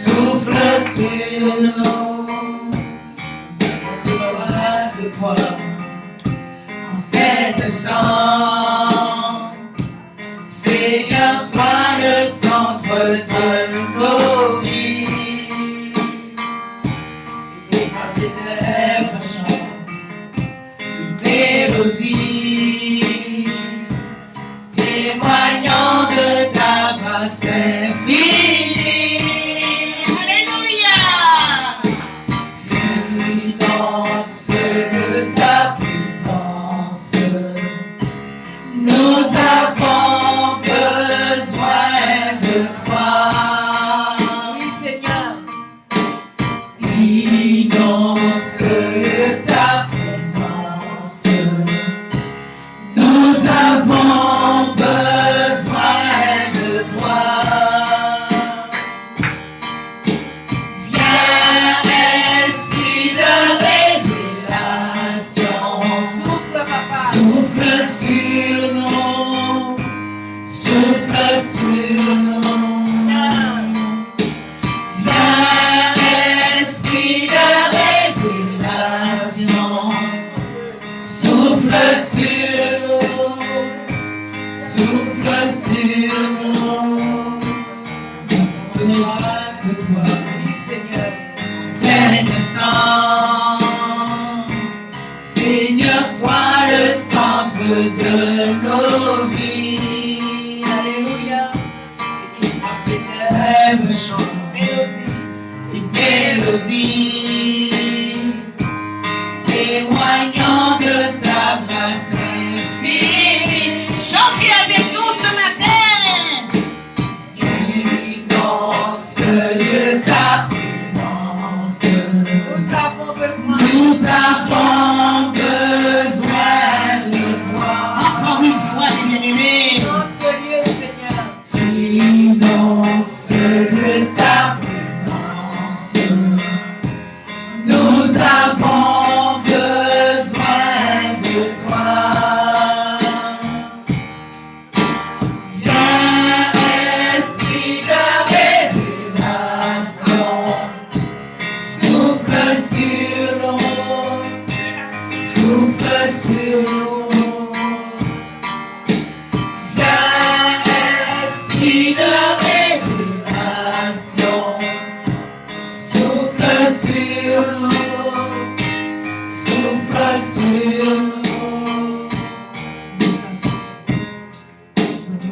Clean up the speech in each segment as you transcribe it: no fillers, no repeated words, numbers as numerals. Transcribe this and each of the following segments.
Souffle sur nous, nous avons besoin de toi. En cet instant, Seigneur, sois le centre de nos vies. Et par ces lèvres chante une mélodie, témoignant de ta grâce infinie. Alléluia! L'immense de ta puissance, nous avons besoin de toi. Oui, Seigneur. L'immense de ta présence, nous avons besoin de toi. Viens, esprit de révélation, souffle, papa. Souffle sur nous, souffle sur nous. Viens, esprit de révélation, souffle sur nous, souffle sur nous. Nous avons besoin de toi, oui, Seigneur. Cet instant, Seigneur, sois le centre de nos vies. Alléluia. Et par tes lèvres chante une mélodie, témoignant de ta grâce infinie. Chantez avec nous ce matin. L'immense de ta présence, nous avons besoin de toi. Encore une fois, bien-aimés. Dans ce lieu, Seigneur. L'immense de ta présence, nous avons besoin de toi. Viens, esprit de révélation, souffle sur nous, souffle sur nous. Viens, esprit de révélation, souffle sur nous, souffle sur nous.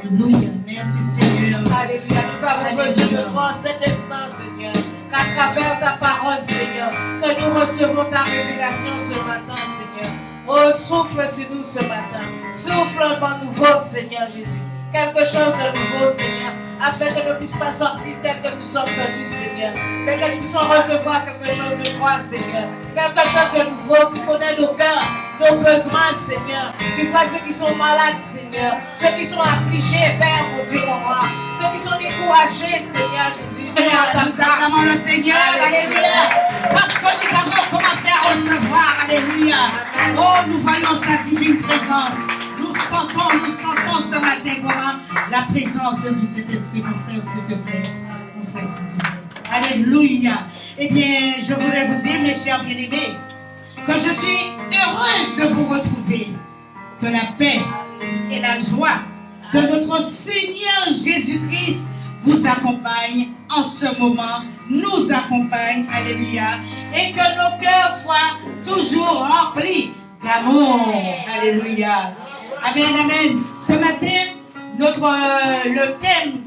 Alléluia, merci Seigneur. Alléluia, nous avons besoin de toi en cet instant, Seigneur. Qu'à travers ta parole, Seigneur, que nous recevons ta révélation ce matin, Seigneur. Oh, souffle sur nous ce matin. Souffle un vent nouveau, Seigneur Jésus. Quelque chose de nouveau, Seigneur, afin que nous ne puissions pas sortir tel que nous sommes venus, Seigneur. Mais que nous puissions recevoir quelque chose de toi, Seigneur. Quelque chose de nouveau. Tu connais nos cœurs, nos besoins, Seigneur. Tu vois ceux qui sont malades, Seigneur. Ceux qui sont affligés, Père, mon Dieu, mon roi. Ceux qui sont découragés, Seigneur Jésus. Nous acclamons le Seigneur, alléluia. Parce que nous avons commencé à recevoir, alléluia. Oh, nous voyons sa divine présence. Nous sentons ce matin comment la présence du Saint-Esprit, mon frère, s'il te plaît. Mon frère, s'il te plaît. Alléluia. Eh bien, je voudrais vous dire, mes chers bien-aimés, que je suis heureuse de vous retrouver. Que la paix et la joie de notre Seigneur Jésus-Christ vous accompagne en ce moment, nous accompagne, alléluia, et que nos cœurs soient toujours remplis d'amour, alléluia. Amen, amen. Ce matin, le thème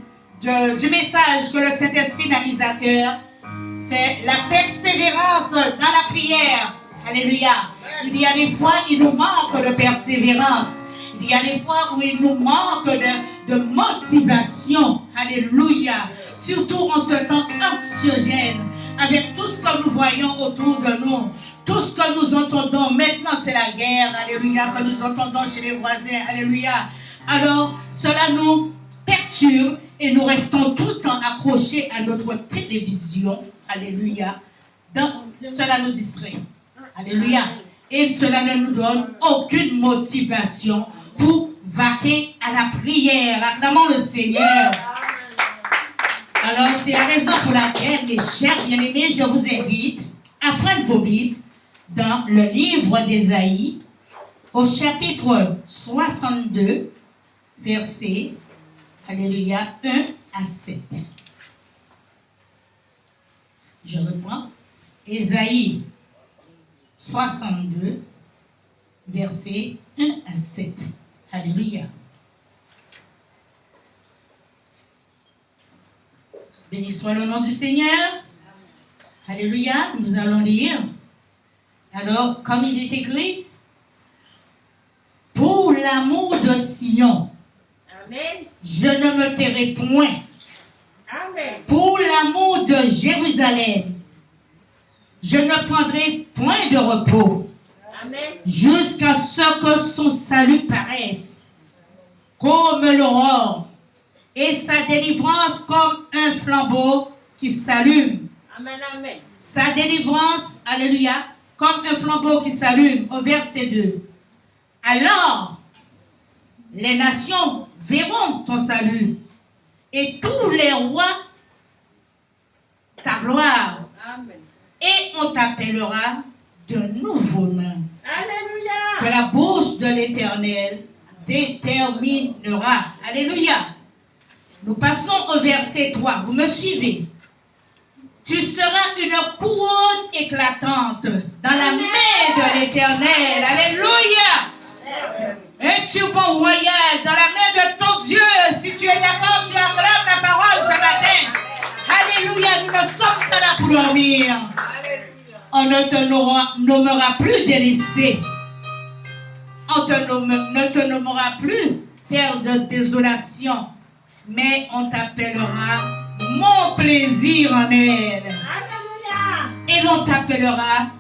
du message que le Saint-Esprit m'a mis à cœur, c'est la persévérance dans la prière. Alléluia. Il y a des fois, il nous manque de persévérance. Il y a des fois où il nous manque de motivation. Alléluia. Surtout en ce temps anxiogène, avec tout ce que nous voyons autour de nous. Tout ce que nous entendons maintenant, c'est la guerre, alléluia, que nous entendons chez les voisins, alléluia. Alors, cela nous perturbe et nous restons tout le temps accrochés à notre télévision, alléluia. Donc, cela nous distrait, alléluia. Et cela ne nous donne aucune motivation pour vaquer à la prière. Acclamons le Seigneur. Alors, c'est la raison pour laquelle, mes chers bien-aimés, je vous invite à prendre vos Bibles dans le livre d'Ésaïe, au chapitre 62, versets, alléluia, 1 à 7. Je reprends. Ésaïe 62, versets 1 à 7. Alléluia. Béni soit le nom du Seigneur. Alléluia. Nous allons lire. Alors, comme il est écrit, pour l'amour de Sion, Amen. je ne me tairai point. Amen. Pour l'amour de Jérusalem, je ne prendrai point de repos. Amen. Jusqu'à ce que son salut paraisse comme l'aurore et sa délivrance comme un flambeau qui s'allume. Amen. Amen. Sa délivrance, alléluia, comme un flambeau qui s'allume, au verset 2. Alors, les nations verront ton salut et tous les rois ta gloire. Amen. Et on t'appellera de nouveaux noms Alléluia. que la bouche de l'Éternel déterminera. Alléluia. Nous passons au verset 3. Vous me suivez? Tu seras une couronne éclatante dans la main de l'Éternel. Alléluia. Un turban royal dans la main de ton Dieu. Si tu es d'accord, tu acclames la parole ce matin. Alléluia. Nous ne sommes pas là pour dormir. On ne te nommera plus délaissé. On ne te nommera plus terre de désolation, mais on t'appellera mon plaisir en elle. Alléluia. Et l'on t'appellera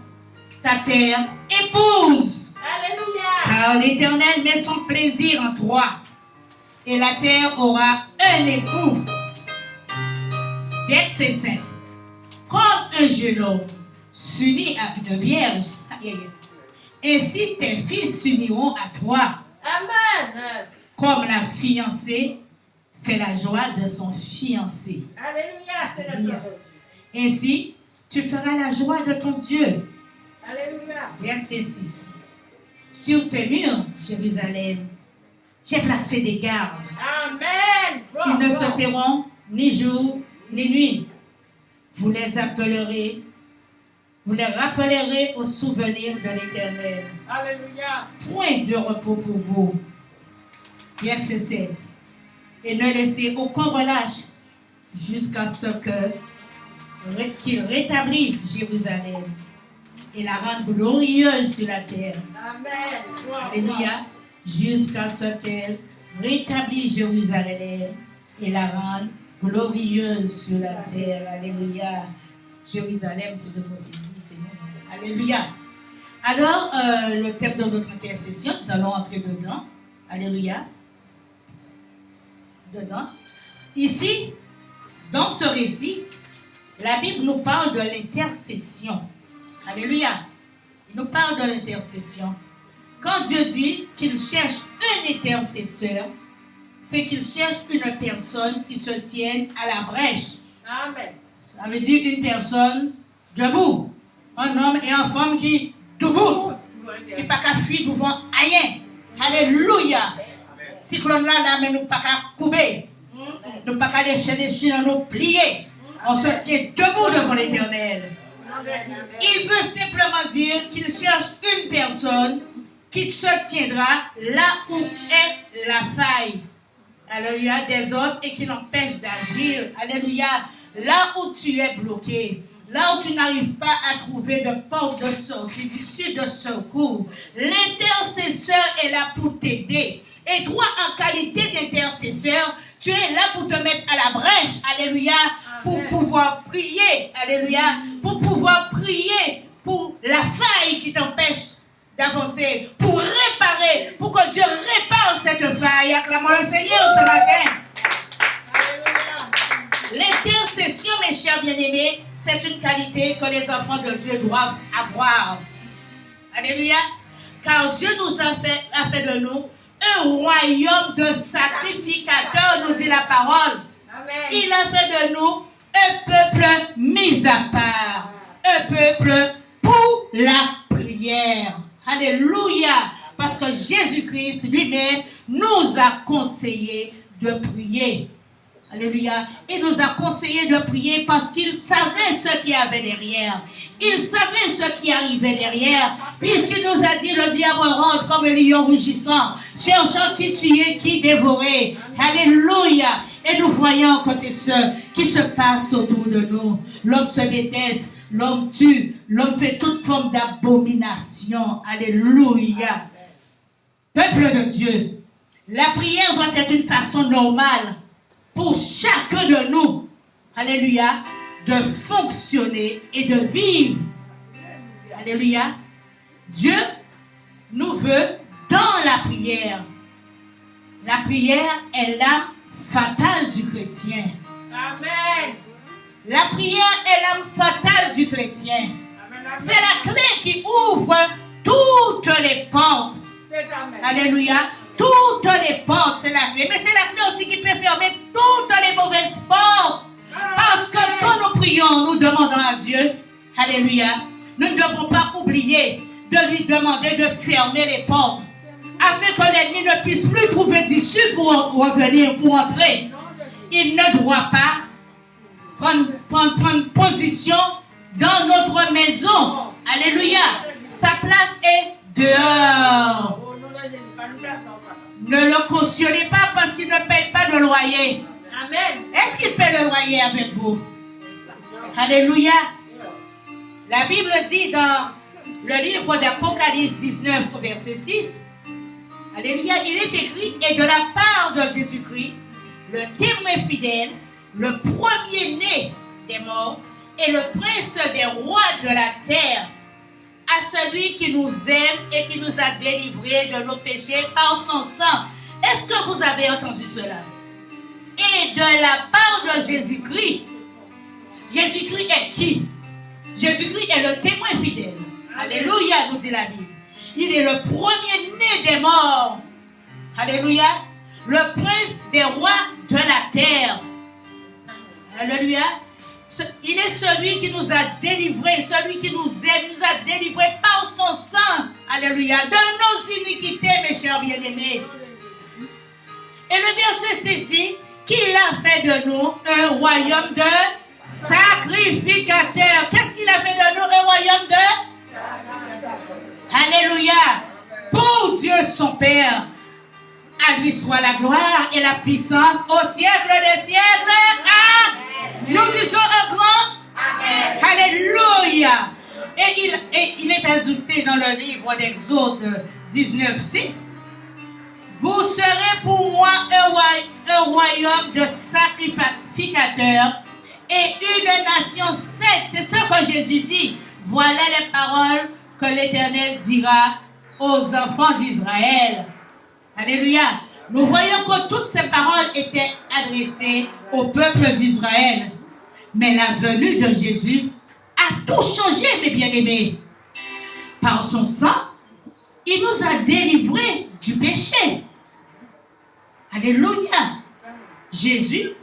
ta terre épouse. Alléluia. Car l'Éternel met son plaisir en toi, et la terre aura un époux. Verset 5. Comme un jeune homme s'unit à une vierge, ainsi tes fils s'uniront à toi. Amen. Comme la fiancée fait la joie de son fiancé. Alléluia. C'est la Alléluia. gloire. Ainsi, tu feras la joie de ton Dieu. Alléluia. Verset 6. Sur tes murs, Jérusalem, j'ai placé des gardes. Amen. Ils ne Gloire. se tairont ni jour ni nuit. Vous les appellerez, vous les rappellerez au souvenir de l'Éternel. Alléluia. Point de repos pour vous. Verset 7. Et ne laissez aucun relâche jusqu'à ce qu'il rétablisse Jérusalem et la rende glorieuse sur la terre. Amen. Gloire. Alléluia. Jusqu'à ce qu'elle rétablisse Jérusalem et la rende glorieuse sur la terre. Alléluia. Jérusalem, c'est de votre église, Seigneur. Alléluia. Alors, le thème de notre intercession, nous allons entrer dedans. Alléluia. Dedans. Ici, dans ce récit, la Bible nous parle de l'intercession. Alléluia. Il nous parle de l'intercession. Quand Dieu dit qu'il cherche un intercesseur, c'est qu'il cherche une personne qui se tienne à la brèche. Amen. Ça veut dire une personne debout. Un homme et une femme qui debout. Qui n'a pas qu'à fuir devant rien. Alléluia. Cyclone là, mais nous pas qu'à couper. Nous pas qu'à lécher les chiens, nous plier. On se tient debout devant l'Éternel. Il veut simplement dire qu'il cherche une personne qui se tiendra là où est la faille. Alléluia, des autres et qui l'empêche d'agir. Alléluia, là où tu es bloqué. Là où tu n'arrives pas à trouver de porte de sortie, d'issue de secours, l'intercesseur est là pour t'aider. Et toi, en qualité d'intercesseur, tu es là pour te mettre à la brèche, alléluia, pour pouvoir prier, alléluia, pour pouvoir prier pour la faille qui t'empêche d'avancer, pour réparer, pour que Dieu répare cette faille. Acclamons le Seigneur ce matin. L'intercession, mes chers bien-aimés, c'est une qualité que les enfants de Dieu doivent avoir. Alléluia. Car Dieu nous a fait de nous un royaume de sacrificateurs, nous dit la parole. Amen. Il a fait de nous un peuple mis à part, un peuple pour la prière. Alléluia. Parce que Jésus-Christ lui-même nous a conseillé de prier. Alléluia. Il nous a conseillé de prier parce qu'il savait ce qu'il y avait derrière. Il savait ce qui arrivait derrière. Puisqu'il nous a dit, le diable rentre comme un lion rugissant, cherchant qui tuer, qui dévorer. Alléluia. Et nous voyons que c'est ce qui se passe autour de nous. L'homme se déteste, l'homme tue, l'homme fait toute forme d'abomination. Alléluia. Peuple de Dieu, la prière doit être une façon normale pour chacun de nous, alléluia, de fonctionner et de vivre. Alléluia. Dieu nous veut dans la prière. La prière est l'âme fatale du chrétien. Amen. La prière est l'âme fatale du chrétien. Amen. C'est la clé qui ouvre toutes les portes. Alléluia. Toutes les portes, c'est la clé. Mais c'est la clé aussi qui peut fermer toutes les mauvaises portes. Parce que quand nous prions, nous demandons à Dieu, alléluia, nous ne devons pas oublier de lui demander de fermer les portes. Afin que l'ennemi ne puisse plus trouver d'issue pour revenir, pour entrer. Il ne doit pas prendre position dans notre maison. Alléluia. Sa place est dehors. Ne le cautionnez pas parce qu'il ne paye pas de loyer. Amen. Est-ce qu'il paie le loyer avec vous? Alléluia. La Bible dit dans le livre d'Apocalypse 19, verset 6, alléluia, il est écrit, et de la part de Jésus-Christ, le témoin fidèle, le premier-né des morts et le prince des rois de la terre, à celui qui nous aime et qui nous a délivrés de nos péchés par son sang. Est-ce que vous avez entendu cela? Et de la part de Jésus-Christ. Jésus-Christ est qui? Jésus-Christ est le témoin fidèle. Alléluia, nous dit la Bible. Il est le premier-né des morts. Alléluia. Le prince des rois de la terre. Alléluia. Il est celui qui nous a délivrés, celui qui nous aime, nous a délivrés par son sang. Alléluia. De nos iniquités, mes chers bien-aimés. Et le verset 6 dit qu'il a fait de nous un royaume de sacrificateurs. Qu'est-ce qu'il a fait de nous? Un royaume de sacrificateurs. Alléluia. Pour Dieu son Père, à lui soit la gloire et la puissance au siècle des siècles. Amen. Nous disons un grand Amen. Alléluia. Et il est ajouté dans le livre d'Exode 19, 6. Vous serez pour moi un royaume de sacrificateurs et une nation sainte. C'est ce que Jésus dit. Voilà les paroles que l'Éternel dira aux enfants d'Israël. Alléluia. Nous voyons que toutes ces paroles étaient adressées au peuple d'Israël. Mais la venue de Jésus a tout changé, mes bien-aimés. Par son sang, il nous a délivrés du péché. Alléluia. Jésus,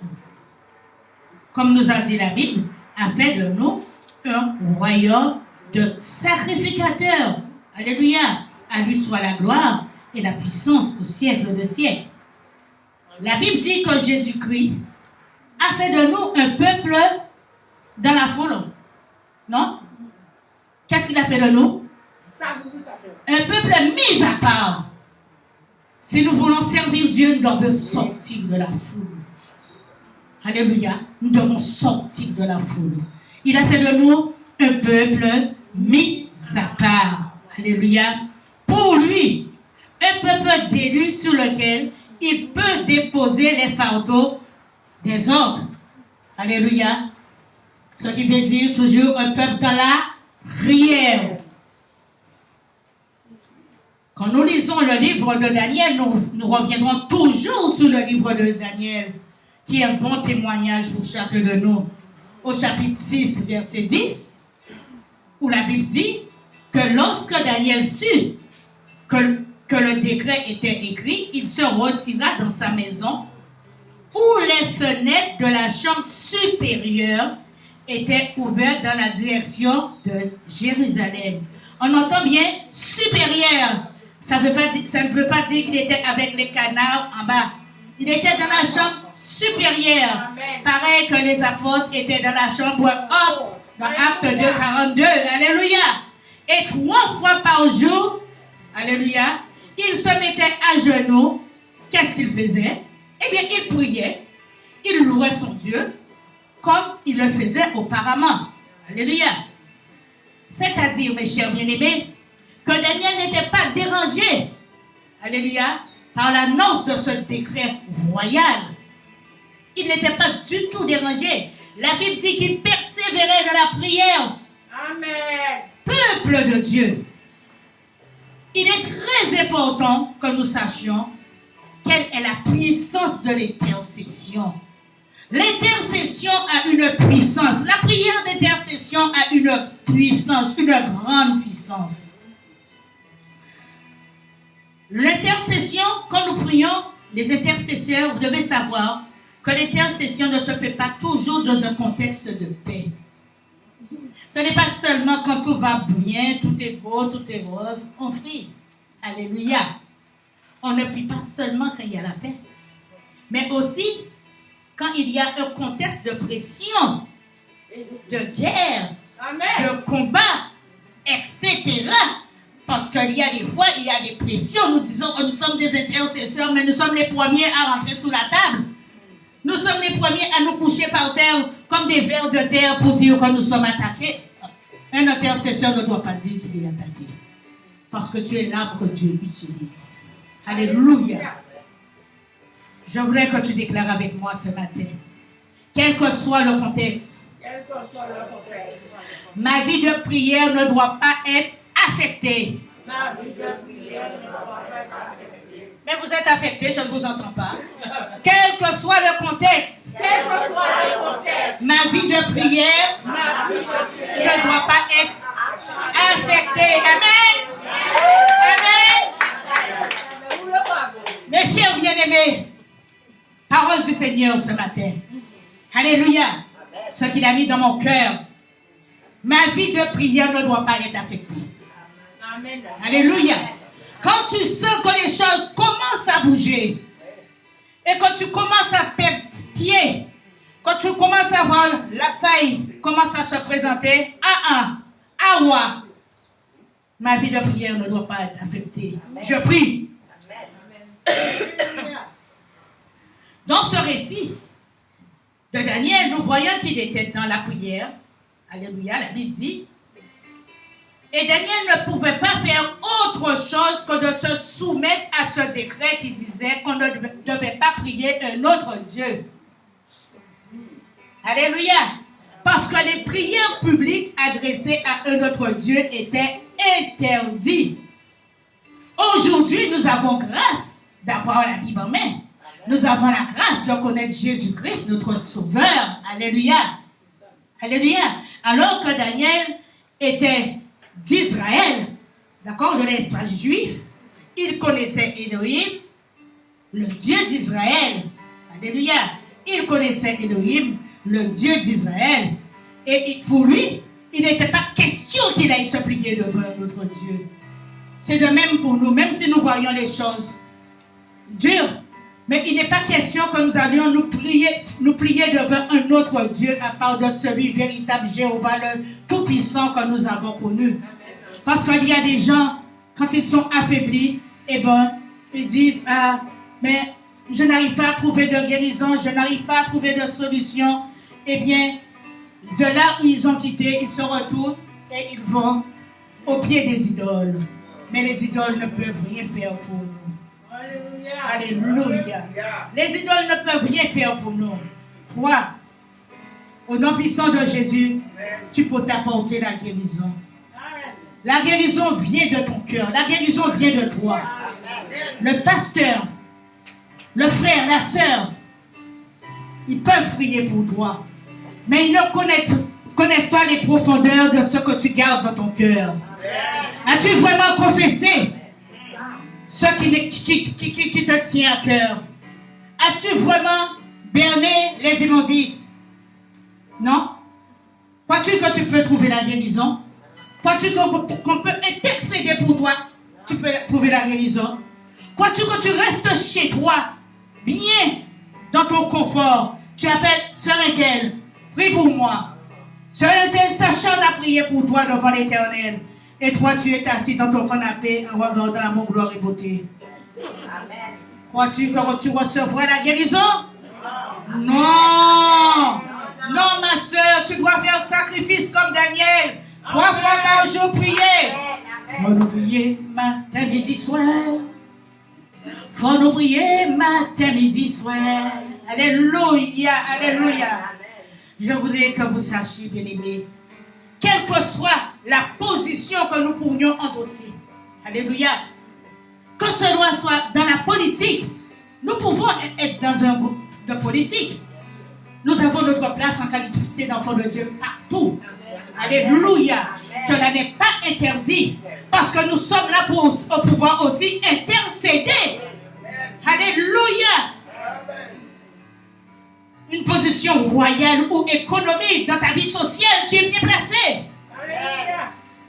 comme nous a dit la Bible, a fait de nous un royaume de sacrificateurs. Alléluia. À lui soit la gloire et la puissance au siècle de siècles. La Bible dit que Jésus-Christ a fait de nous un peuple dans la foule. Non? Qu'est-ce qu'il a fait de nous? Un peuple mis à part. Si nous voulons servir Dieu, nous devons sortir de la foule. Alléluia. Nous devons sortir de la foule. Il a fait de nous un peuple mis à part. Alléluia. Pour lui, un peuple d'élu sur lequel il peut déposer les fardeaux des autres. Alléluia. Ce qui veut dire toujours un peuple dans la prière. Quand nous lisons le livre de Daniel, nous reviendrons toujours sur le livre de Daniel, qui est un bon témoignage pour chacun de nous. Au chapitre 6, verset 10, où la Bible dit que lorsque Daniel sut que le décret était écrit, il se retira dans sa maison, où où les fenêtres de la chambre supérieure étaient ouvertes dans la direction de Jérusalem. On entend bien supérieur. Ça ne veut pas dire qu'il était avec les canards en bas. Il était dans la chambre supérieure. Amen. Pareil que les apôtres étaient dans la chambre haute, dans Acte 2, 42. Alléluia. Et 3 fois par jour, alléluia, il se mettait à genoux. Qu'est-ce qu'il faisait? Eh bien, il priait. Il louait son Dieu comme il le faisait auparavant. Alléluia. C'est-à-dire, mes chers bien-aimés, que Daniel n'était pas dérangé, alléluia, par l'annonce de ce décret royal. Il n'était pas du tout dérangé. La Bible dit qu'il persévérait dans la prière. Amen. Peuple de Dieu, il est très important que nous sachions quelle est la puissance de l'intercession. L'intercession a une puissance. La prière d'intercession a une puissance, une grande puissance. L'intercession, quand nous prions, les intercesseurs, vous devez savoir que l'intercession ne se fait pas toujours dans un contexte de paix. Ce n'est pas seulement quand tout va bien, tout est beau, tout est rose, on prie. Alléluia. On ne prie pas seulement quand il y a la paix, mais aussi quand il y a un contexte de pression, de guerre, Amen. de combat, etc. Parce qu'il y a des fois, il y a des pressions. Nous disons que nous sommes des intercesseurs, mais nous sommes les premiers à rentrer sous la table. Nous sommes les premiers à nous coucher par terre comme des vers de terre pour dire que nous sommes attaqués. Un intercesseur ne doit pas dire qu'il est attaqué. Parce que tu es l'arme que Dieu utilise. Alléluia. Je voudrais que tu déclares avec moi ce matin. Quel que soit le contexte, Quel que soit le contexte, ma vie de prière ne doit pas être affectée. ma vie de prière ne doit pas être affectée. Mais vous êtes affecté, je ne vous entends pas. Quel que soit le contexte, Quel que soit le contexte, ma vie de prière ma vie de prière ne doit pas être affectée. Amen. Amen. Mes chers bien-aimés, parole du Seigneur ce matin. Alléluia. Ce qu'il a mis dans mon cœur. Ma vie de prière ne doit pas être affectée. Amen. Alléluia. Quand tu sens que les choses commencent à bouger et que tu commences à perdre pied, quand tu commences à voir la faille commence à se présenter, ma vie de prière ne doit pas être affectée. Je prie. Dans ce récit de Daniel, nous voyons qu'il était dans la prière. Alléluia, la Bible dit. Et Daniel ne pouvait pas faire autre chose que de se soumettre à ce décret qui disait qu'on ne devait pas prier un autre Dieu. Alléluia. Parce que les prières publiques adressées à un autre Dieu étaient interdites. Aujourd'hui, nous avons grâce d'avoir la Bible en main. Nous avons la grâce de connaître Jésus-Christ, notre Sauveur. Alléluia. Alléluia. Alors que Daniel était d'Israël, d'accord, de l'espace juif, il connaissait Elohim, le Dieu d'Israël. Alléluia. Il connaissait Elohim, le Dieu d'Israël. Et pour lui, il n'était pas question qu'il aille se plier devant un autre Dieu. C'est de même pour nous, même si nous voyons les choses dures. Mais il n'est pas question que nous allions nous plier devant un autre Dieu à part de celui véritable Jéhovah, le Tout-Puissant que nous avons connu. Parce qu'il y a des gens, quand ils sont affaiblis, ils disent, mais je n'arrive pas à trouver de guérison, je n'arrive pas à trouver de solution. Eh bien, de là où ils ont quitté, ils se retournent et ils vont au pied des idoles. Mais les idoles ne peuvent rien faire pour nous. Alléluia. Les idoles ne peuvent rien faire pour nous. Toi, au nom puissant de Jésus, tu peux t'apporter la guérison. La guérison vient de ton cœur. La guérison vient de toi. Le pasteur, le frère, la sœur, ils peuvent prier pour toi. Mais ils ne connaissent pas les profondeurs de ce que tu gardes dans ton cœur. As-tu vraiment confessé ce qui te tient à cœur? As-tu vraiment berner les immondices? Non? Crois-tu que tu peux trouver la guérison? Crois-tu qu'on peut intercéder pour toi? Tu peux trouver la guérison? Crois-tu que tu restes chez toi, bien dans ton confort? Tu appelles Sœur Intel, prie pour moi. Sœur Intel, sachant à prier pour toi devant l'Éternel. Et toi, tu es assis dans ton canapé en regardant mon gloire et beauté. Amen. Crois-tu que tu recevras la guérison? Non! Non, ma soeur, tu dois faire sacrifice comme Daniel. 3 fois par jour, prier. Faut nous prier matin, midi, soir. Faut nous prier matin, midi, soir. Alléluia, alléluia. Je voudrais que vous sachiez, bien-aimés, quelle que soit la position que nous pourrions endosser. Alléluia. Que cela soit dans la politique, nous pouvons être dans un groupe de politique. Nous avons notre place en qualité d'enfants de Dieu partout. Alléluia. Cela n'est pas interdit parce que nous sommes là pour pouvoir aussi intercéder. Alléluia. Une position royale ou économique dans ta vie sociale, tu es bien placé.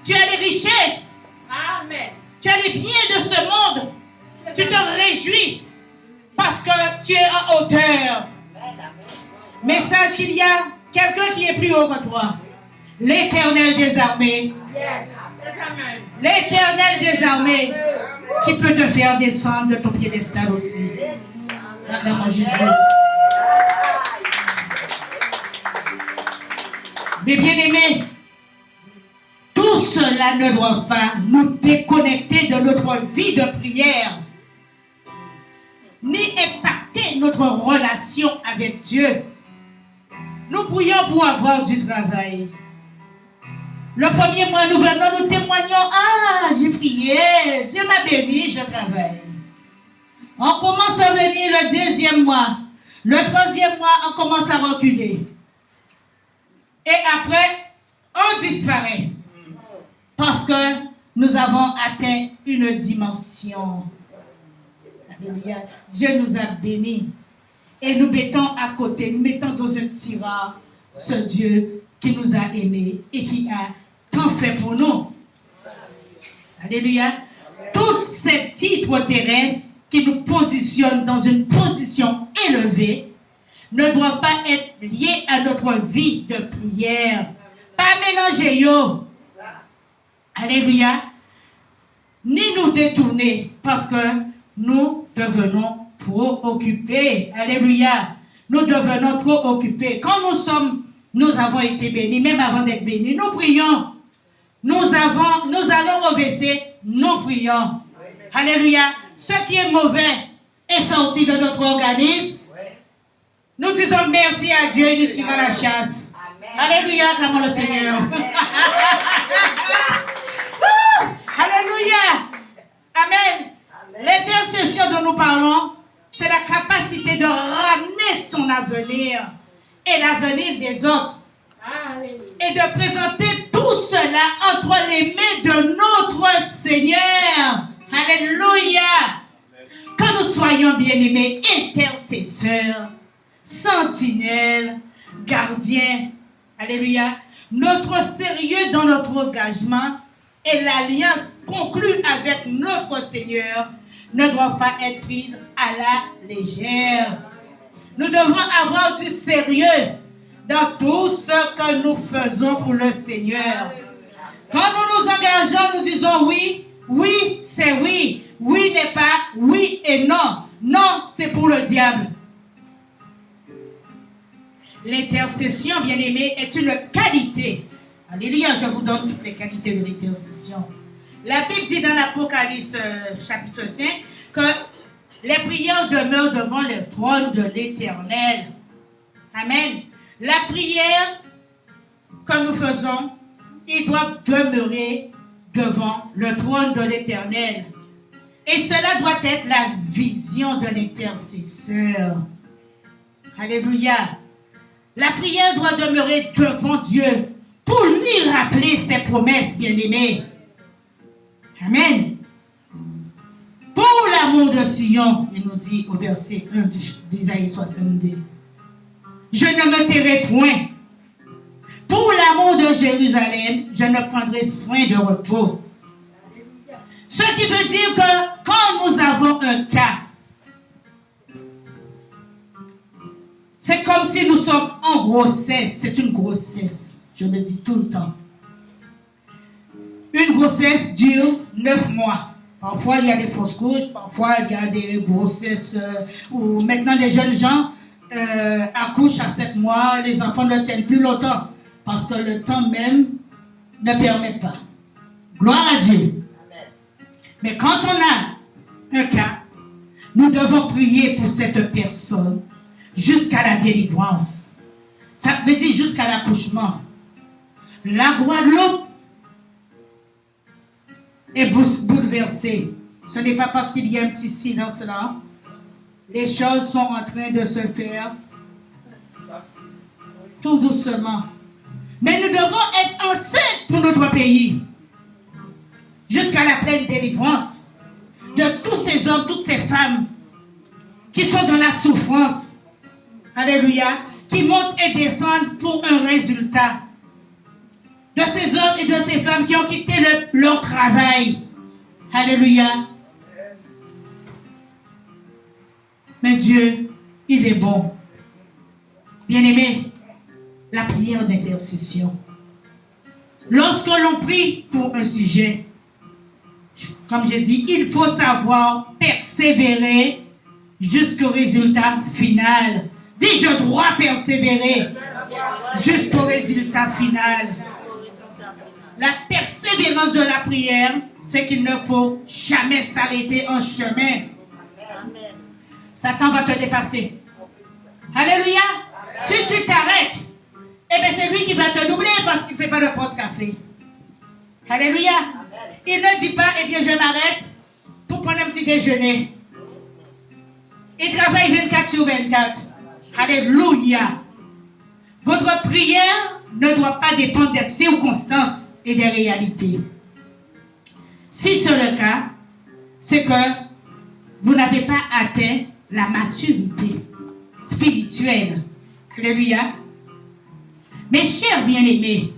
Tu as les richesses. Amen. Tu as les biens de ce monde. Tu te réjouis parce que tu es en hauteur. Mais sache qu'il y a quelqu'un qui est plus haut que toi. L'Éternel des armées. L'Éternel des armées qui peut te faire descendre de ton piédestal aussi. Acclamons Jésus. Mais bien aimés, tout cela ne doit pas nous déconnecter de notre vie de prière, ni impacter notre relation avec Dieu. Nous prions pour avoir du travail. Le premier mois, nous venons, nous témoignons, j'ai prié, Dieu m'a béni, je travaille. On commence à venir le deuxième mois. Le troisième mois, on commence à reculer. Et après, on disparaît. Parce que nous avons atteint une dimension. Alléluia. Dieu nous a bénis. Et nous mettons à côté, nous mettons dans un tiroir ce Dieu qui nous a aimés et qui a tant fait pour nous. Alléluia. Tous ces titres terrestres qui nous positionnent dans une position élevée ne doivent pas être liés à notre vie de prière. Pas mélanger yo. Alléluia. Ni nous détourner parce que nous devenons trop occupés. Alléluia. Nous devenons trop occupés. Quand nous avons été bénis, même avant d'être bénis, nous prions. Nous allons au WC, nous prions. Alléluia. Ce qui est mauvais est sorti de notre organisme. Nous disons merci à Dieu et nous tirons la chasse. Alléluia, acclamons le Seigneur. Alléluia. Amen. L'intercession dont nous parlons, c'est la capacité de ramener son avenir et l'avenir des autres. Et de présenter tout cela entre les mains de notre Seigneur. Alléluia. Que nous soyons bien-aimés, intercesseurs, sentinelles, gardiens. Alléluia. Notre sérieux dans notre engagement et l'alliance conclue avec notre Seigneur ne doivent pas être prises à la légère. Nous devons avoir du sérieux dans tout ce que nous faisons pour le Seigneur. Quand nous nous engageons, nous disons oui, oui, c'est oui. Oui n'est pas oui et non. Non, c'est pour le diable. L'intercession, bien-aimé, est une qualité. Alléluia, je vous donne toutes les qualités de l'intercession. La Bible dit dans l'Apocalypse chapitre 5 que les prières demeurent devant le trône de l'Éternel. Amen. La prière que nous faisons, il doit demeurer devant le trône de l'Éternel. Et cela doit être la vision de l'intercesseur. Alléluia. La prière doit demeurer devant Dieu pour lui rappeler ses promesses, bien-aimés. Amen. Pour l'amour de Sion, il nous dit au verset 1 d'Isaïe 62. je ne me tairai point. Pour l'amour de Jérusalem, je ne prendrai soin de repos. Ce qui veut dire que quand nous avons un cas, c'est comme si nous sommes en grossesse. C'est une grossesse. Je le dis tout le temps. Une grossesse dure 9 mois. Parfois, il y a des fausses couches. Parfois, il y a des grossesses où maintenant les jeunes gens accouchent à 7 mois. Les enfants ne tiennent plus longtemps. Parce que le temps même ne permet pas. Gloire à Dieu. Mais quand on a un cas, nous devons prier pour cette personne jusqu'à la délivrance. Ça veut dire jusqu'à l'accouchement. La Guadeloupe est bouleversée. Ce n'est pas parce qu'il y a un petit silence là. Les choses sont en train de se faire tout doucement. Mais nous devons être enceintes pour notre pays. Jusqu'à la pleine délivrance de tous ces hommes, toutes ces femmes qui sont dans la souffrance. Alléluia. Qui montent et descendent pour un résultat. De ces hommes et de ces femmes qui ont quitté leur travail. Alléluia. Mais Dieu, il est bon. Bien-aimé, la prière d'intercession. Lorsque l'on prie pour un sujet, comme j'ai dit, il faut savoir persévérer jusqu'au résultat final. Dis, je dois persévérer jusqu'au résultat final. La persévérance de la prière, c'est qu'il ne faut jamais s'arrêter en chemin. Satan va te dépasser. Alléluia. Si tu t'arrêtes, eh bien c'est lui qui va te doubler parce qu'il ne fait pas de pause café. Alléluia. Il ne dit pas, eh bien je m'arrête pour prendre un petit déjeuner. Il travaille 24 sur 24. Alléluia. Votre prière ne doit pas dépendre des circonstances et des réalités. Si c'est le cas, c'est que vous n'avez pas atteint la maturité spirituelle. Alléluia. Mes chers bien-aimés,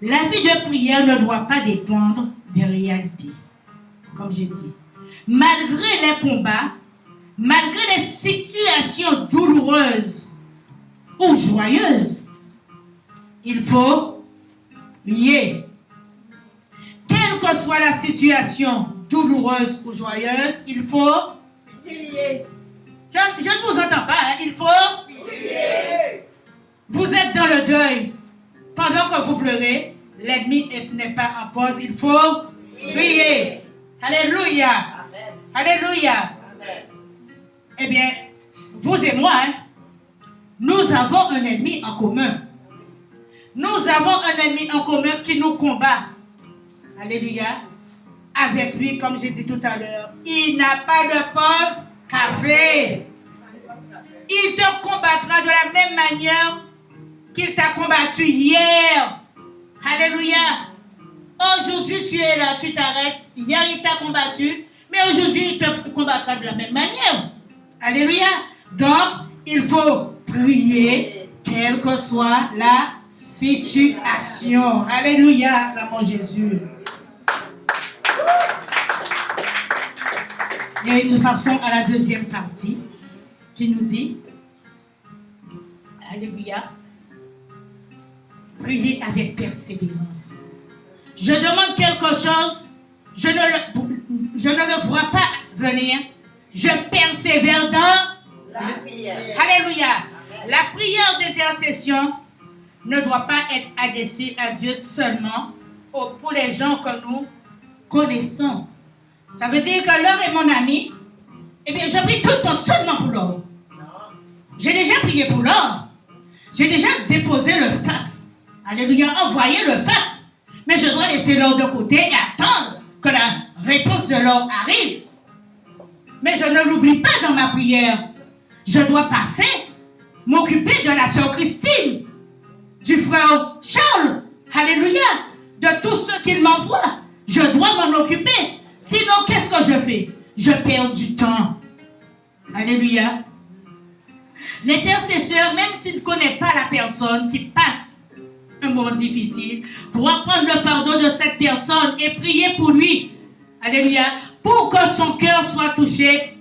la vie de prière ne doit pas dépendre des réalités. Comme j'ai dit. Malgré les combats, malgré les situations douloureuses ou joyeuses, il faut prier. Quelle que soit la situation douloureuse ou joyeuse, il faut prier. Je ne vous entends pas, hein? Il faut prier. Vous êtes dans le deuil. Pendant que vous pleurez, l'ennemi n'est pas en pause. Il faut prier. Alléluia. Amen. Alléluia. Amen. Eh bien, vous et moi, hein, nous avons un ennemi en commun. Nous avons un ennemi en commun qui nous combat. Alléluia. Avec lui, comme j'ai dit tout à l'heure, il n'a pas de pause café. Il te combattra de la même manière qu'il t'a combattu hier. Alléluia. Aujourd'hui, tu es là, tu t'arrêtes. Hier, il t'a combattu. Mais aujourd'hui, il te combattra de la même manière. Alléluia. Donc, il faut prier, quelle que soit la situation. Alléluia. Acclamons Jésus. Et nous passons à la deuxième partie qui nous dit, alléluia, priez avec persévérance. Je demande quelque chose, je ne le vois pas venir, je persévère dans la prière. Alléluia. Amen. La prière d'intercession ne doit pas être adressée à Dieu seulement pour les gens que nous connaissons. Ça veut dire que Laure est mon ami. Eh bien, je prie tout le temps seulement pour Laure. J'ai déjà prié pour Laure. J'ai déjà déposé le fax. Alléluia, envoyé le fax. Mais je dois laisser Laure de côté et attendre que la réponse de Laure arrive. Mais je ne l'oublie pas dans ma prière. Je dois passer, m'occuper de la sœur Christine, du frère Charles. Alléluia, de tout ce qu'il m'envoie. Je dois m'en occuper. Sinon, qu'est-ce que je fais? Je perds du temps. Alléluia. L'intercesseur, même s'il ne connaît pas la personne qui passe un moment difficile, doit prendre le pardon de cette personne et prier pour lui. Alléluia. Pour que son cœur soit touché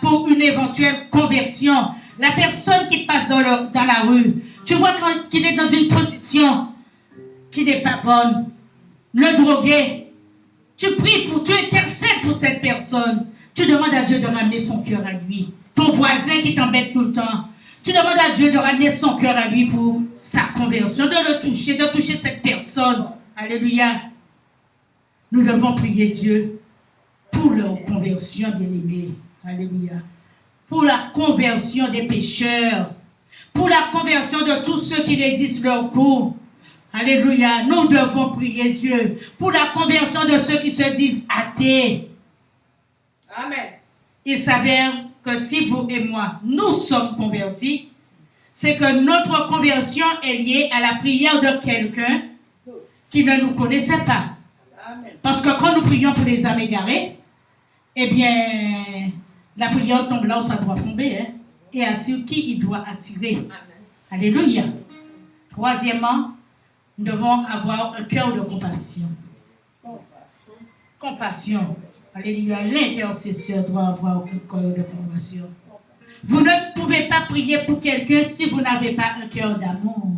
pour une éventuelle conversion. La personne qui passe dans la rue, tu vois qu'il est dans une position qui n'est pas bonne. Le drogué, tu intercèdes pour cette personne. Tu demandes à Dieu de ramener son cœur à lui. Ton voisin qui t'embête tout le temps, tu demandes à Dieu de ramener son cœur à lui pour sa conversion, de toucher cette personne. Alléluia. Nous devons prier Dieu pour leur conversion, bien-aimés. Alléluia. Pour la conversion des pécheurs, pour la conversion de tous ceux qui rédisent leur cours. Alléluia. Nous devons prier Dieu pour la conversion de ceux qui se disent athées. Amen. Il s'avère que si vous et moi, nous sommes convertis, c'est que notre conversion est liée à la prière de quelqu'un qui ne nous connaissait pas. Amen. Parce que quand nous prions pour les âmes égarées, eh bien, la prière tombe là où ça doit tomber. Hein, et attire qui il doit attirer. Amen. Alléluia. Troisièmement, nous devons avoir un cœur de compassion. Compassion. Alléluia. L'intercesseur doit avoir un cœur de compassion. Vous ne pouvez pas prier pour quelqu'un si vous n'avez pas un cœur d'amour.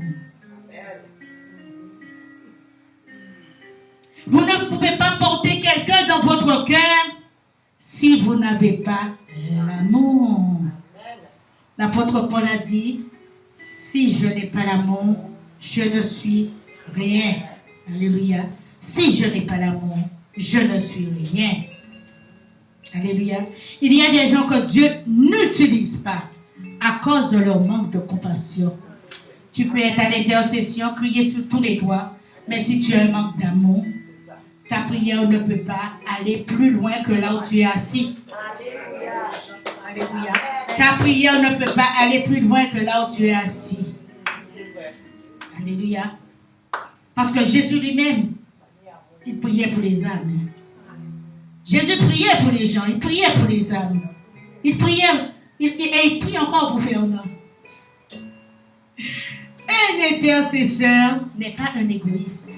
Vous ne pouvez pas porter quelqu'un dans votre cœur si vous n'avez pas l'amour. L'apôtre Paul a dit, si je n'ai pas l'amour, je ne suis rien. Alléluia. Si je n'ai pas l'amour, je ne suis rien. Alléluia. Il y a des gens que Dieu n'utilise pas à cause de leur manque de compassion. Tu peux être à l'intercession, crier sur tous les doigts, mais si tu as un manque d'amour, ta prière ne peut pas aller plus loin que là où tu es assis. Alléluia. Ta prière ne peut pas aller plus loin que là où tu es assis. Alléluia. Parce que Jésus lui-même, il priait pour les âmes. Jésus priait pour les gens, il priait pour les âmes. Il priait, et il prie encore pour Fernand. Un intercesseur n'est pas un égoïste.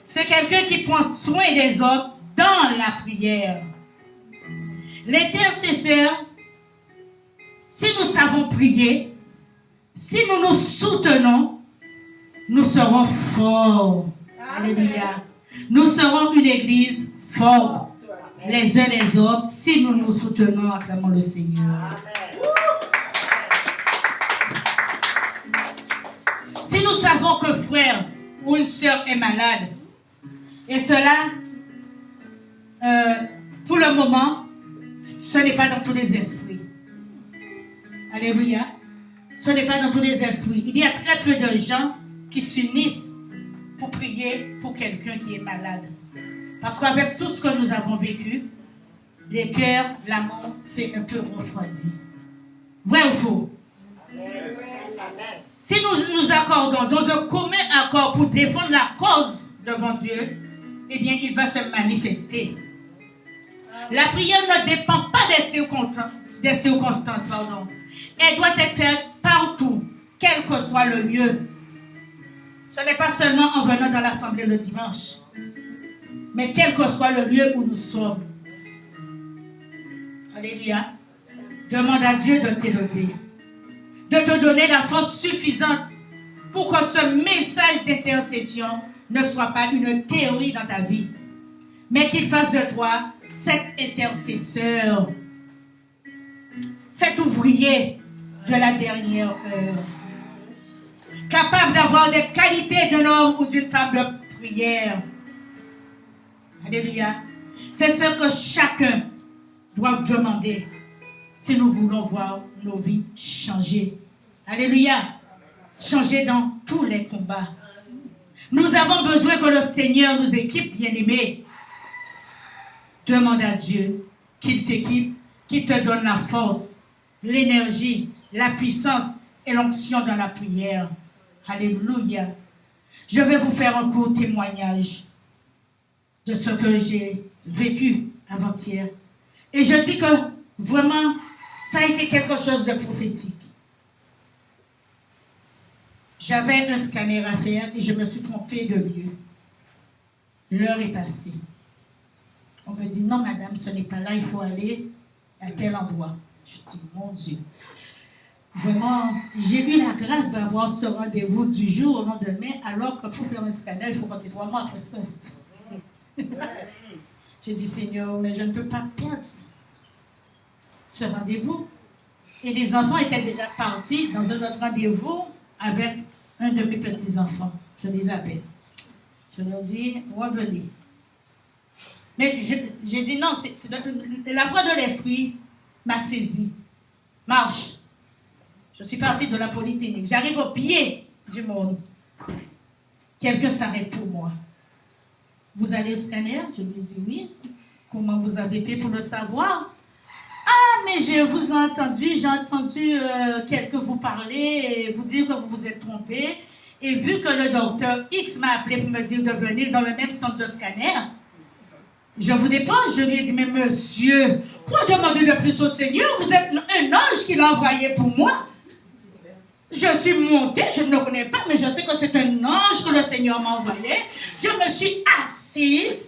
C'est quelqu'un qui prend soin des autres dans la prière. L'intercesseur, si nous savons prier, si nous nous soutenons, nous serons forts. Alléluia. Nous serons une église forte, les uns les autres, si nous nous soutenons en clamant le Seigneur. Si nous savons que frère ou une sœur est malade, et cela, pour le moment, ce n'est pas dans tous les esprits. Alléluia. Ce n'est pas dans tous les esprits. Il y a très peu de gens qui s'unissent pour prier pour quelqu'un qui est malade. Parce qu'avec tout ce que nous avons vécu, les cœurs, l'amour, c'est un peu refroidi. Vrai ou faux? Si nous nous accordons dans un commun accord pour défendre la cause devant Dieu, eh bien, il va se manifester. La prière ne dépend pas des circonstances. Elle doit être faite partout, quel que soit le lieu. Ce n'est pas seulement en venant dans l'assemblée le dimanche, mais quel que soit le lieu où nous sommes. Alléluia. Demande à Dieu de t'élever, de te donner la force suffisante pour que ce message d'intercession ne soit pas une théorie dans ta vie, mais qu'il fasse de toi cet intercesseur, cet ouvrier de la dernière heure, capable d'avoir les qualités d'un homme ou d'une femme de prière. Alléluia. C'est ce que chacun doit demander si nous voulons voir nos vies changer. Alléluia. Changer dans tous les combats. Nous avons besoin que le Seigneur nous équipe, bien-aimés. Demande à Dieu qu'il t'équipe, qu'il te donne la force, l'énergie, la puissance et l'onction dans la prière. Alléluia. Je vais vous faire un court témoignage de ce que j'ai vécu avant-hier. Et je dis que vraiment, ça a été quelque chose de prophétique. J'avais un scanner à faire et je me suis trompée de lieu. L'heure est passée. On me dit, non madame, ce n'est pas là, il faut aller à tel endroit. Je dis, mon Dieu. Vraiment, j'ai eu la grâce d'avoir ce rendez-vous du jour au lendemain, alors que pour faire un scanner, il faut compter 3 mois après ça. J'ai dit, Seigneur, mais je ne peux pas perdre ce rendez-vous. Et les enfants étaient déjà partis dans un autre rendez-vous avec un de mes petits-enfants. Je les appelle. Je leur dis, revenez. Mais j'ai dit non, la voix de l'esprit m'a saisi. Marche. Je suis partie de la polyclinique. J'arrive au pied du monde. Quelqu'un s'arrête pour moi. Vous allez au scanner? Je lui dis oui. Comment vous avez fait pour le savoir? Ah, mais je vous ai entendu, quelques vous parler et vous dire que vous vous êtes trompé. Et vu que le docteur X m'a appelé pour me dire de venir dans le même centre de scanner, je vous dépose. Je lui ai dit, mais monsieur, quoi demander de plus au Seigneur? Vous êtes un ange qui l'a envoyé pour moi. Je suis montée, je ne le connais pas, mais je sais que c'est un ange que le Seigneur m'a envoyé. Je me suis assise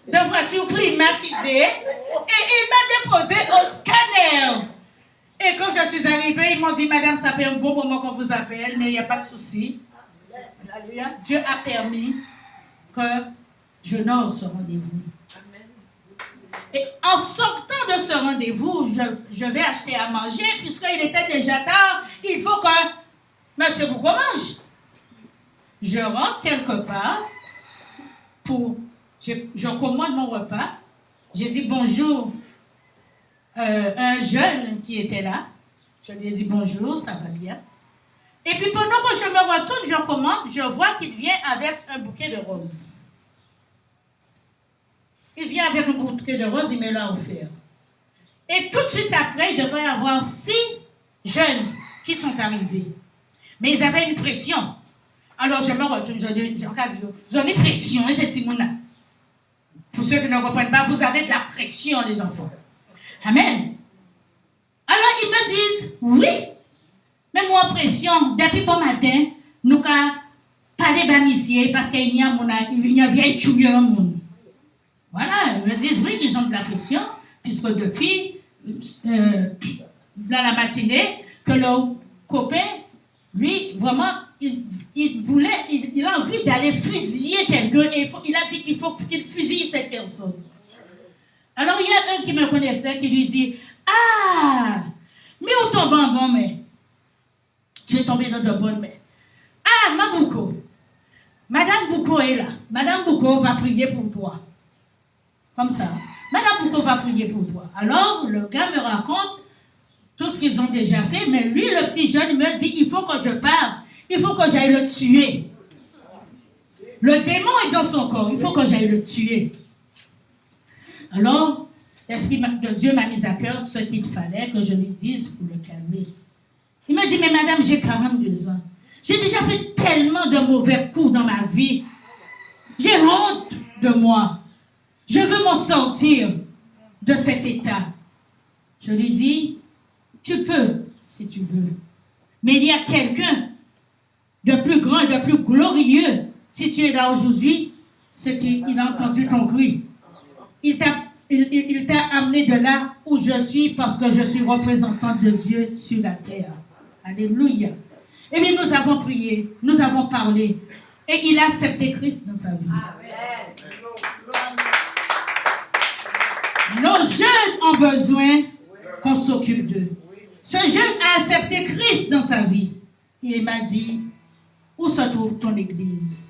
de voiture climatisée et il m'a déposé au scanner. Et quand je suis arrivée, ils m'ont dit, madame, ça fait un bon moment qu'on vous appelle, mais il n'y a pas de souci. Dieu a permis que je n'ose ce rendez-vous. Et en sortant de ce rendez-vous, je vais acheter à manger, puisqu'il était déjà tard, il faut que monsieur Bouko mange. Je rentre quelque part, je commande mon repas, j'ai dit bonjour à un jeune qui était là, je lui ai dit bonjour, ça va bien. Et puis pendant que je me retourne, je commande, je vois qu'il vient avec un bouquet de roses. Il vient avec un bouquet de roses, il me l'a offert. Et tout de suite après, il devrait y avoir 6 jeunes qui sont arrivés. Mais ils avaient une pression. Alors je me retourne, j'en ai pression, et c'est Timona. Pour ceux qui ne comprennent pas, vous avez de la pression, les enfants. Amen. Alors ils me disent, oui, mais moi, pression, depuis bon matin, nous avons parlé d'amitié parce qu'il y a un vieil chouilleur au monde. Voilà, ils me disent, oui, ils ont de la pression, puisque depuis, dans la matinée, que le copain, lui, vraiment, il a envie d'aller fusiller quelqu'un et il a dit qu'il faut qu'il fusille cette personne. Alors, il y a un qui me connaissait qui lui dit, ah, mais où tombe en bon, mais tu es tombé dans de bonnes mains. Ah, Madame Bouko est là. Madame Bouko va prier pour toi. Comme ça. Madame Bouko va prier pour toi. Alors, le gars me raconte tout ce qu'ils ont déjà fait, mais lui, le petit jeune, me dit, il faut que je parle. Il faut que j'aille le tuer. Le démon est dans son corps. Il faut que j'aille le tuer. Alors, l'Esprit de Dieu m'a mis à cœur ce qu'il fallait que je lui dise pour le calmer. Il me dit, mais madame, j'ai 42 ans. J'ai déjà fait tellement de mauvais coups dans ma vie. J'ai honte de moi. Je veux m'en sortir de cet état. Je lui dis, tu peux, si tu veux. Mais il y a quelqu'un de plus grand et de plus glorieux. Si tu es là aujourd'hui, c'est qu'il a entendu ton cri. Il t'a amené de là où je suis parce que je suis représentante de Dieu sur la terre. Alléluia. Et bien nous avons prié, nous avons parlé. Et il a accepté Christ dans sa vie. Amen. Nos jeunes ont besoin qu'on s'occupe d'eux. Ce jeune a accepté Christ dans sa vie. Et il m'a dit, où se trouve ton église?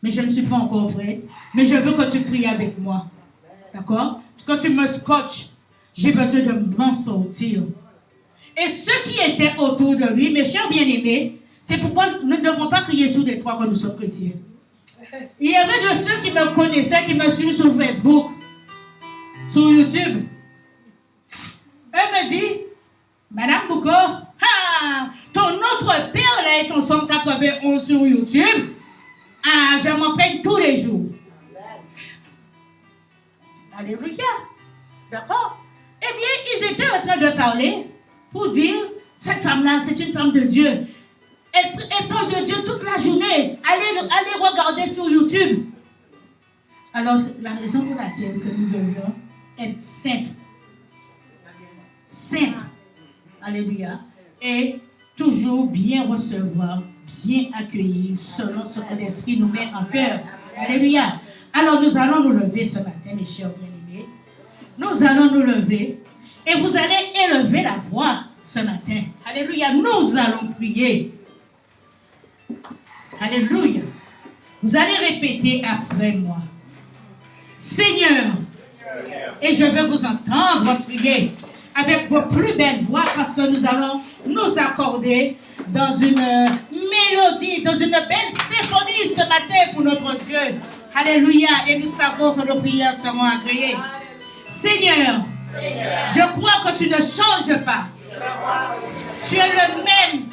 Mais je ne suis pas encore prêt. Mais je veux que tu pries avec moi. D'accord? Quand tu me scotches, j'ai besoin de m'en sortir. Et ceux qui étaient autour de lui, mes chers bien-aimés, c'est pourquoi nous ne devons pas crier sous les toits quand nous sommes chrétiens. Il y avait de ceux qui me connaissaient, qui me suivent sur Facebook, sur YouTube. Eux me disent, Madame Bouko, ton autre père là est en 191 sur YouTube. Ah, je m'en paye tous les jours. Alléluia. D'accord? Eh bien, ils étaient en train de parler pour dire, cette femme-là, c'est une femme de Dieu. Elle parle de Dieu toute la journée. Allez regarder sur YouTube. Alors, la raison pour laquelle que nous devons être simples. Simples. Alléluia. Et toujours bien recevoir, bien accueillir selon ce que l'Esprit nous met en cœur. Alléluia. Alors, nous allons nous lever ce matin, mes chers bien-aimés. Nous allons nous lever et vous allez élever la voix ce matin. Alléluia. Nous allons prier. Alléluia. Vous allez répéter après moi. Seigneur, et je veux vous entendre prier avec vos plus belles voix parce que nous allons nous accorder dans une mélodie, dans une belle symphonie ce matin pour notre Dieu. Alléluia. Et nous savons que nos prières seront agréées. Seigneur, je crois que tu ne changes pas. Tu es le même.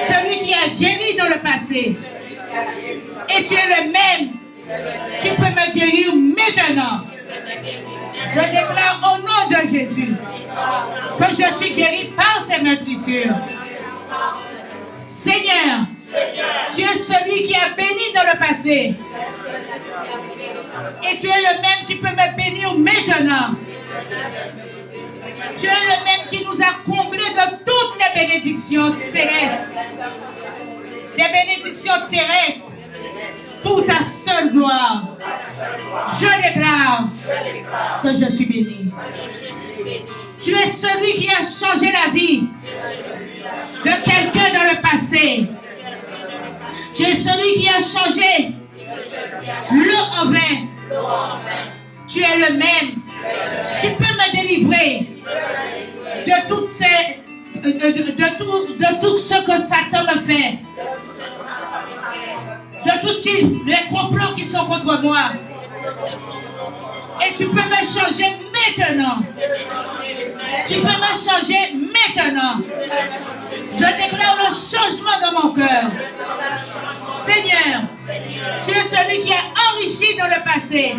Celui qui a guéri dans le passé. Et tu es le même qui peut me guérir maintenant. Je déclare au nom de Jésus que je suis guéri par ses meurtrissures. Seigneur, tu es celui qui a béni dans le passé. Et tu es le même qui peut me bénir maintenant. Tu es le même qui nous a comblés de toutes les bénédictions célestes. Des bénédictions terrestres. Pour ta seule gloire. Je déclare que je suis béni. Tu es celui qui a changé la vie de quelqu'un dans le passé. Tu es celui qui a changé l'eau en vin. Tu es le même qui peut me délivrer de toutes ces de tout ce que Satan me fait. De tout ce les complots qui sont contre moi. Et tu peux me changer maintenant. Tu peux me changer maintenant. Je déclare le changement dans mon cœur. Seigneur, tu es celui qui a enrichi dans le passé.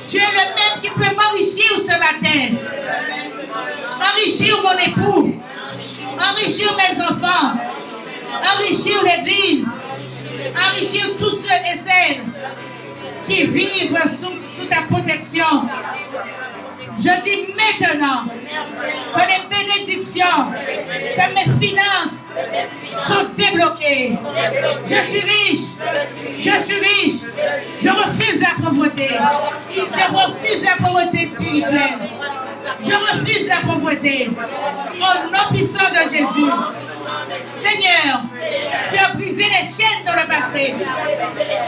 Tu es le même qui peut m'enrichir ce matin. Enrichir mon époux. Enrichir mes enfants. Enrichir l'église. Enrichir tous ceux et celles qui vivent sous ta protection. Je dis maintenant que les bénédictions, que mes finances sont débloquées. Je suis riche. Je suis riche. Je refuse la pauvreté. Je refuse la pauvreté spirituelle. Je refuse la pauvreté. Au nom puissant de Jésus. Seigneur, tu as brisé les chaînes dans le passé.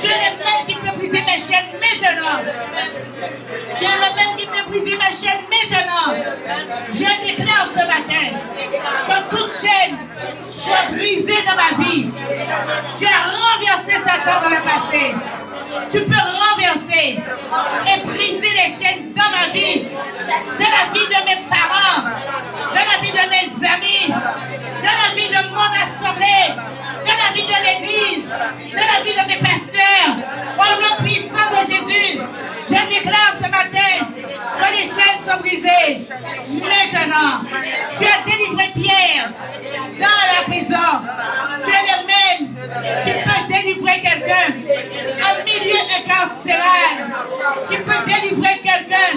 Tu es le même qui peut briser mes chaînes maintenant. Tu es le même qui peut briser mes chaînes maintenant. Je déclare ce matin que toute chaîne soit brisée dans ma vie. Tu as renversé Satan dans le passé. Tu peux renverser et briser les chaînes dans ma vie, dans la vie de mes parents, dans la vie de mes amis, dans la vie de mon assemblée, dans la vie de l'église, dans la vie de mes pasteurs. Au nom puissant de Jésus, je déclare ce matin que les chaînes sont brisées. Maintenant, tu as délivré Pierre dans la prison. Tu es le même qui peut délivrer quelqu'un en milieu incarcéral, qui peut délivrer quelqu'un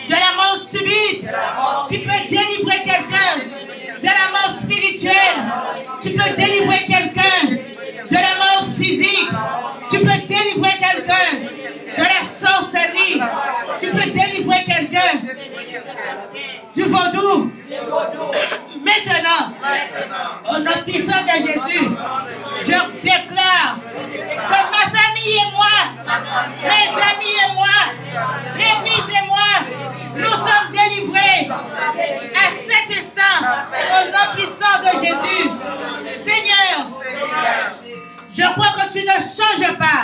de la mort subite, qui peut délivrer quelqu'un de la mort spirituelle, tu peux délivrer quelqu'un de la mort physique, tu peux délivrer quelqu'un de la sorcellerie, tu peux délivrer quelqu'un du vaudou. Maintenant, au nom puissant de Jésus, je déclare que ma famille et moi, mes amis et moi, l'église et moi, nous sommes délivrés à cet instant, au nom puissant de Jésus. Seigneur, je crois que tu ne changes pas.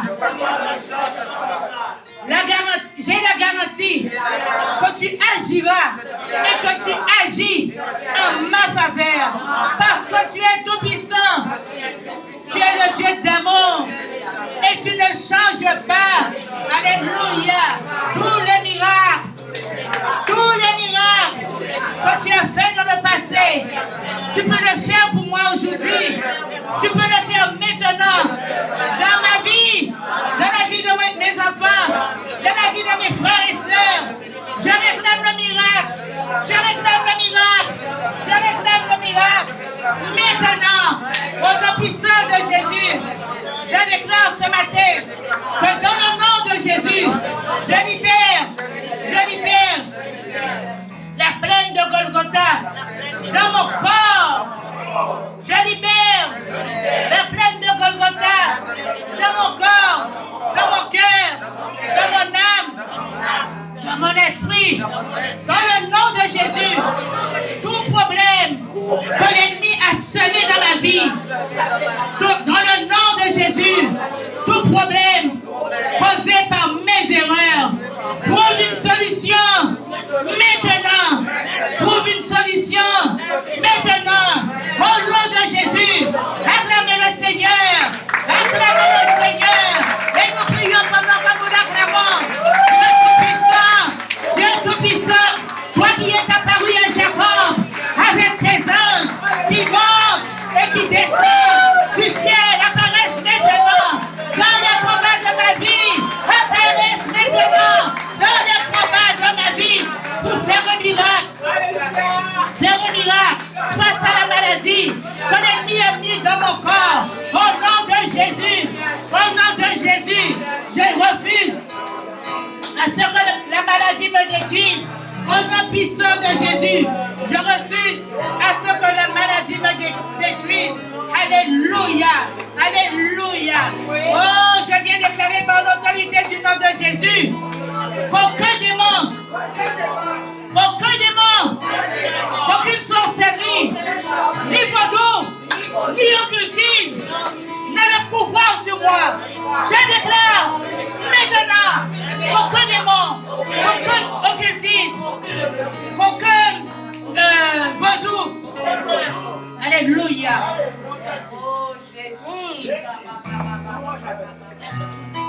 J'ai la garantie que tu agiras et que tu agis en ma faveur. Parce que tu es tout puissant. Tu es le Dieu d'amour. Et tu ne changes pas. Alléluia. Tous les miracles que tu as fait dans le passé, tu peux le faire pour moi aujourd'hui. matin que dans le nom de Jésus, je libère la plaine de Golgotha dans mon corps. Je libère la plaine de Golgotha dans mon corps, dans mon cœur, dans mon âme, dans mon esprit. Dans le nom de Jésus, tout problème que l'ennemi a semé dans ma vie, dans le nom de Jésus, tout problème causé par mes erreurs, trouve une solution maintenant. Trouve une solution maintenant. Au nom de Jésus, acclamez le Seigneur. Acclamez le Seigneur. Et nous prions pendant que nous l'acclamons. Dieu Tout-Puissant, toi qui es apparu à Jacob avec tes anges qui montent et qui descendent du ciel, apparaissent maintenant dans les combats de ma vie. Apparaissent maintenant dans les combats de ma vie pour faire un miracle. Faire un miracle face à la maladie que l'ennemi a mis dans mon corps. Au nom de Jésus, je refuse à ce que la maladie me détruise. Au nom puissant de Jésus, je refuse à ce que la maladie me détruise. Alléluia, alléluia. Oh, je viens déclarer par l'autorité du nom de Jésus qu'aucun démon, aucune sorcellerie, ni vaudou, ni occultisme n'a le pouvoir sur moi. Je déclare maintenant aucun démon, aucun occultisme, aucun vaudou. Alléluia.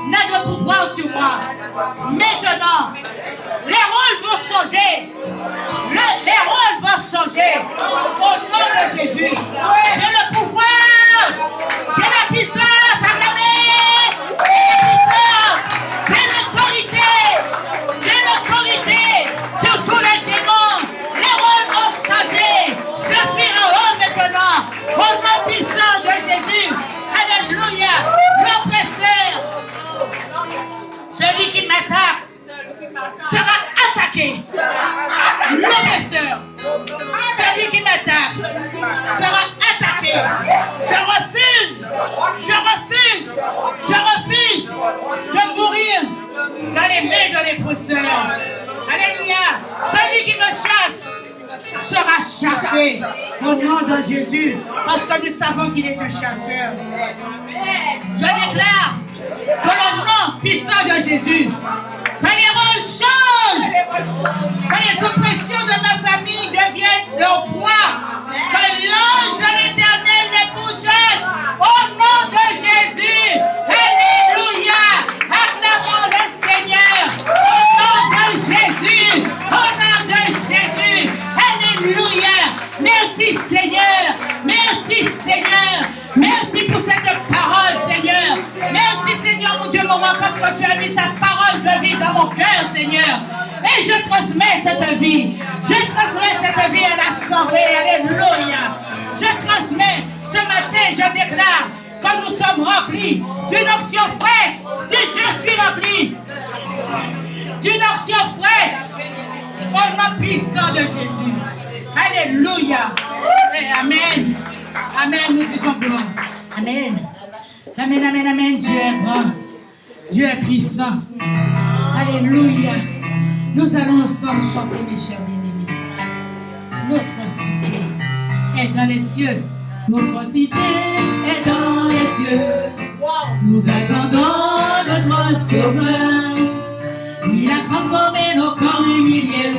N'a de pouvoir sur moi. Maintenant, les rôles vont changer. Les rôles vont changer. Au nom de Jésus, j'ai le pouvoir. J'ai la puissance. Acclamez. J'ai l'autorité sur tous les démons. Les rôles ont changé. Je suis en haut maintenant. Au nom puissant de Jésus. Alléluia. L'oppresseur, celui qui m'attaque, sera attaqué. L'oppresseur, celui qui m'attaque, sera attaqué. Je refuse de mourir dans les mains de l'oppresseur. Alléluia. Celui qui me chasse sera chassé au nom de Jésus, parce que nous savons qu'il est un chasseur. Je déclare que le nom puissant de Jésus, que les rôles changent, que les oppressions de ma famille deviennent leur poids, que l'ange de l'Éternel les pourchasse au nom de Jésus. Alléluia. Acclamons le Seigneur au nom de Jésus. Au nom de Jésus. Alléluia. Merci Seigneur. Merci Seigneur. Merci pour cette parole, Seigneur. Merci, Seigneur, mon Dieu, mon roi, parce que tu as mis ta parole de vie dans mon cœur, Seigneur. Et je transmets cette vie. Je transmets cette vie à l'assemblée. Alléluia. Je transmets. Ce matin, je déclare que nous sommes remplis d'une option fraîche. Je suis rempli d'une option fraîche. Au nom puissant de Jésus. Alléluia. Et amen. Amen, nous disons gloire. Amen. Amen, amen, amen. Dieu est grand. Dieu est puissant. Alléluia. Nous allons ensemble chanter, mes chers bien-aimés. Notre cité est dans les cieux. Notre cité est dans les cieux. Nous attendons notre Sauveur. Il a transformé nos corps humiliés,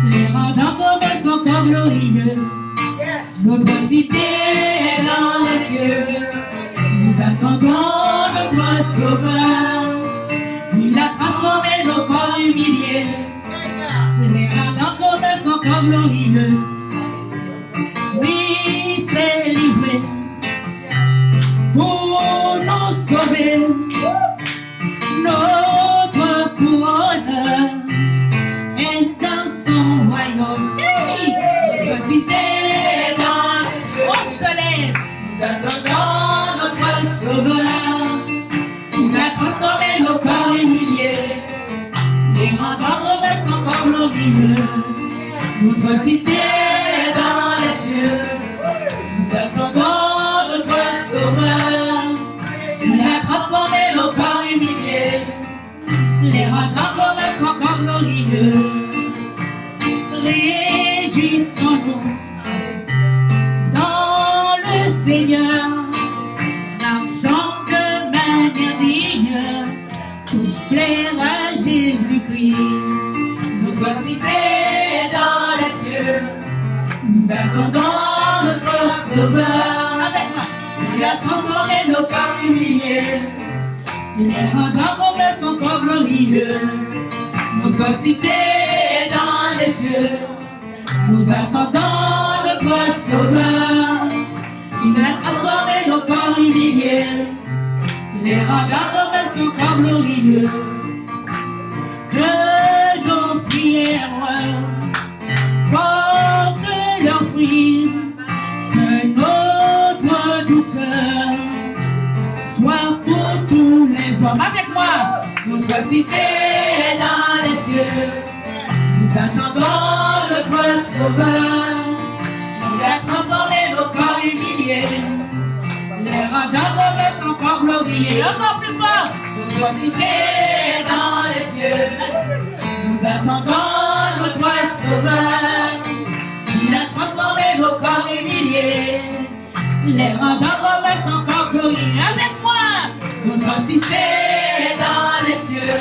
les rendant comme son corps glorieux. Notre cité est dans les cieux. Nous attendons notre Sauveur. Il a transformé nos corps humiliés, les rendant comme son corps glorieux. Oui, c'est livré pour nous sauver. Notre couronne est dans son royaume. Notre cité est dans le ciel. Au soleil, nous attendons notre Sauveur. glorieux. Notre cité est dans les cieux. Nous attendons notre Sauveur. Il a transformé nos corps humiliés, les rendant comme son corps glorieux. Réjouissons-nous dans le Seigneur, marchons de manière digne pour plaire à Jésus-Christ. Notre cité est dans les cieux, nous attendons notre Sauveur. Il a transformé nos corps humiliés, les rendant comme son corps glorieux. Notre cité est dans les cieux, nous attendons notre Sauveur. Il a transformé nos corps humiliés, les rendant comme son corps glorieux. Que nos prières portent leurs fruits, que notre douceur soit pour tous les hommes. Avec moi, notre cité est dans les cieux, nous attendons notre Sauveur. Il a transformé nos corps humiliés, les rendant comme son corps glorieux. Encore plus fort, notre cité est dans les cieux, nous attendons notre Sauveur. Il a transformé nos corps humiliés, les rendant comme son corps glorieux. Avec moi, notre cité est dans les cieux,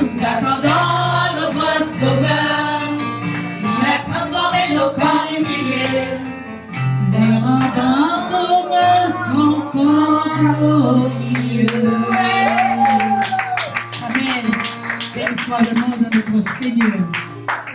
nous attendons notre Sauveur. Il a transformé nos corps humiliés, les rendant comme son corps glorieux. Amen. Béni soit le nom de notre Seigneur.